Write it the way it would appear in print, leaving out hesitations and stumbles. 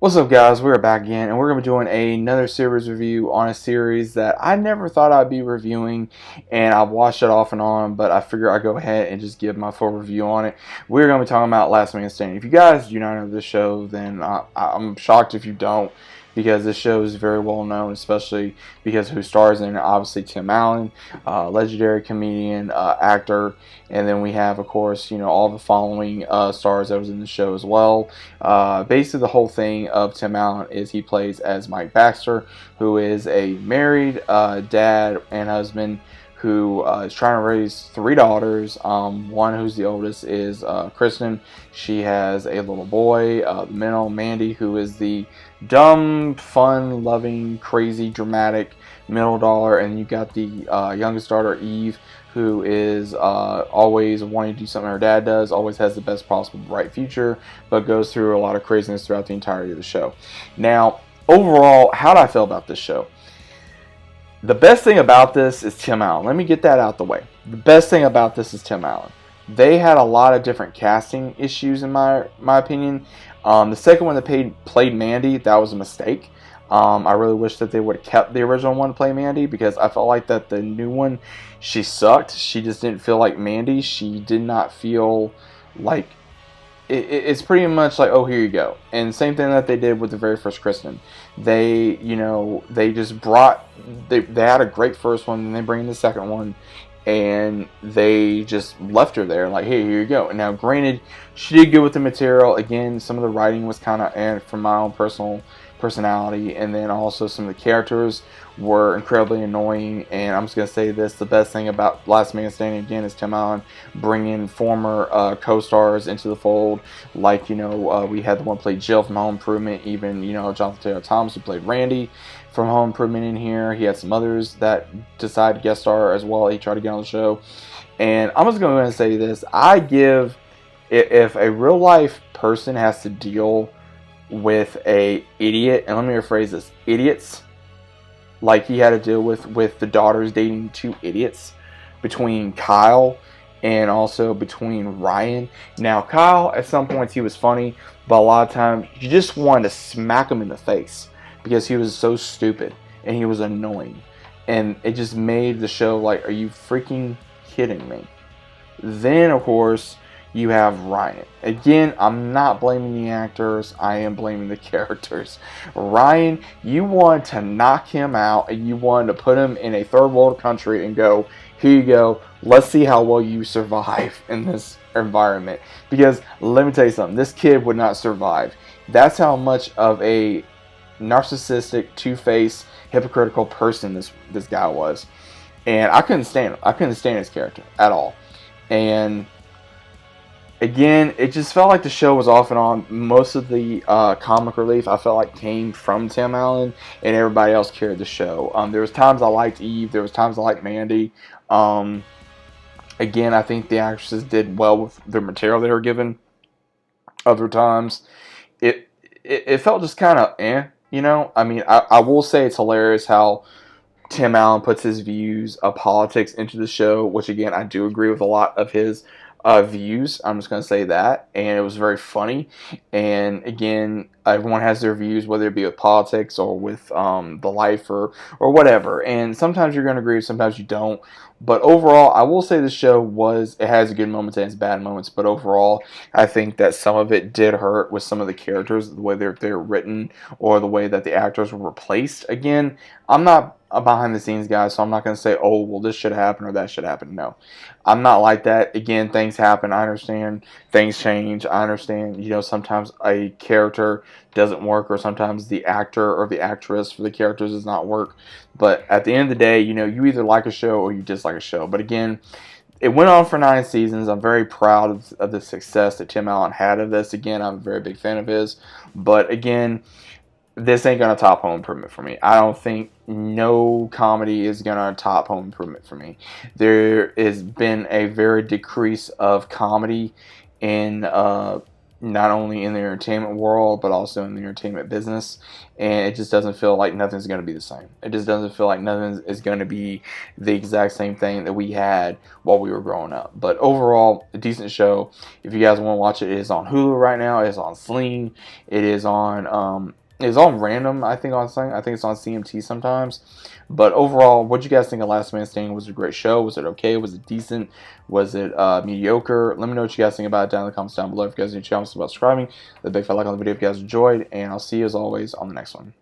What's up, guys? We're back again, and we're going to be doing another series review on a series that I never thought I'd be reviewing, and I've watched it off and on, but I figure I'd go ahead and just give my full review on it. We're going to be talking about Last Man Standing. If you guys do not know this show, then I'm shocked if you don't, because this show is very well known, especially because who stars in it. Obviously, Tim Allen, legendary comedian, actor, and then we have, of course, all the following stars that was in the show as well. Basically, the whole thing of Tim Allen is he plays as Mike Baxter, who is a married dad and husband who is trying to raise three daughters. One who's the oldest is Kristen. She has a little boy, the middle, Mandy, who is the dumb, fun, loving, crazy, dramatic middle daughter. And you got the youngest daughter, Eve, who is always wanting to do something her dad does, always has the best possible bright future, but goes through a lot of craziness throughout the entirety of the show. Now, overall, how do I feel about this show? The best thing about this is Tim Allen. Let me get that out the way. The best thing about this is Tim Allen. They had a lot of different casting issues in my opinion. The second one that played Mandy, that was a mistake. I really wish that they would have kept the original one to play Mandy, because I felt like that the new one, she sucked. She just didn't feel like Mandy. She did not feel like... It's pretty much like, oh, here you go. And same thing that they did with the very first Kristen. They just brought... They had a great first one, and they bring in the second one, and they just left her there like, hey, here you go. And now, granted, she did good with the material. Again, some of the writing was kind of from my own personal personality, and then also some of the characters were incredibly annoying. And I'm just going to say this, the best thing about Last Man Standing, again, is Tim Allen bringing former co-stars into the fold. Like, we had the one who played Jill from Home Improvement, even, Jonathan Taylor Thomas, who played Randy from Home Improvement in here. He had some others that decided to guest star as well. He tried to get on the show. And I'm just going to say this, if a real life person has to deal with a idiot, and let me rephrase this, idiots, like he had to deal with the daughters dating two idiots, between Kyle and also between Ryan. Now, Kyle, at some points, he was funny, but a lot of times, you just wanted to smack him in the face, because he was so stupid, and he was annoying. And it just made the show like, are you freaking kidding me? Then, of course, you have Ryan. Again, I'm not blaming the actors. I am blaming the characters. Ryan, you wanted to knock him out, and you wanted to put him in a third world country and go, here you go, let's see how well you survive in this environment. Because, let me tell you something, this kid would not survive. That's how much of a narcissistic, two-faced, hypocritical person this guy was. And I couldn't stand him. I couldn't stand his character at all. And again, it just felt like the show was off and on. Most of the comic relief, I felt like, came from Tim Allen, and everybody else carried the show. There was times I liked Eve. There was times I liked Mandy. Again, I think the actresses did well with the material they were given. Other times, it felt just kind of I mean, I will say it's hilarious how Tim Allen puts his views of politics into the show, which, again, I do agree with a lot of his views. I'm just going to say that. And it was very funny. And, again, everyone has their views, whether it be with politics or with the life or whatever. And sometimes you're going to agree, sometimes you don't. But overall, I will say the show it has good moments and its bad moments. But overall, I think that some of it did hurt with some of the characters, the way they're written, or the way that the actors were replaced. Again, I'm not a behind the scenes guy, so I'm not going to say, oh, well, this should happen or that should happen. No, I'm not like that. Again, things happen. I understand. Things change. I understand, sometimes a character doesn't work, or sometimes the actor or the actress for the characters does not work. But at the end of the day, you either like a show or you dislike a show. But again, it went on for 9 seasons. I'm very proud of the success that Tim Allen had of this. Again, I'm a very big fan of his. But again, this ain't going to top Home Improvement for me. I don't think no comedy is going to top Home Improvement for me. There has been a very decrease of comedy in not only in the entertainment world but also in the entertainment business, and it just doesn't feel like nothing's going to be the same. It just doesn't feel like nothing is going to be the exact same thing that we had while we were growing up. But overall, a decent show. If you guys want to watch it, it is on Hulu right now. It is on Sling. It is on it's on random, I think, on Sling. I think it's on CMT sometimes. But overall, what you guys think of Last Man Standing? Was it a great show? Was it okay? Was it decent? Was it mediocre? Let me know what you guys think about it down in the comments down below. If you guys need to channel, subscribing, the big fat like on the video if you guys enjoyed, and I'll see you as always on the next one.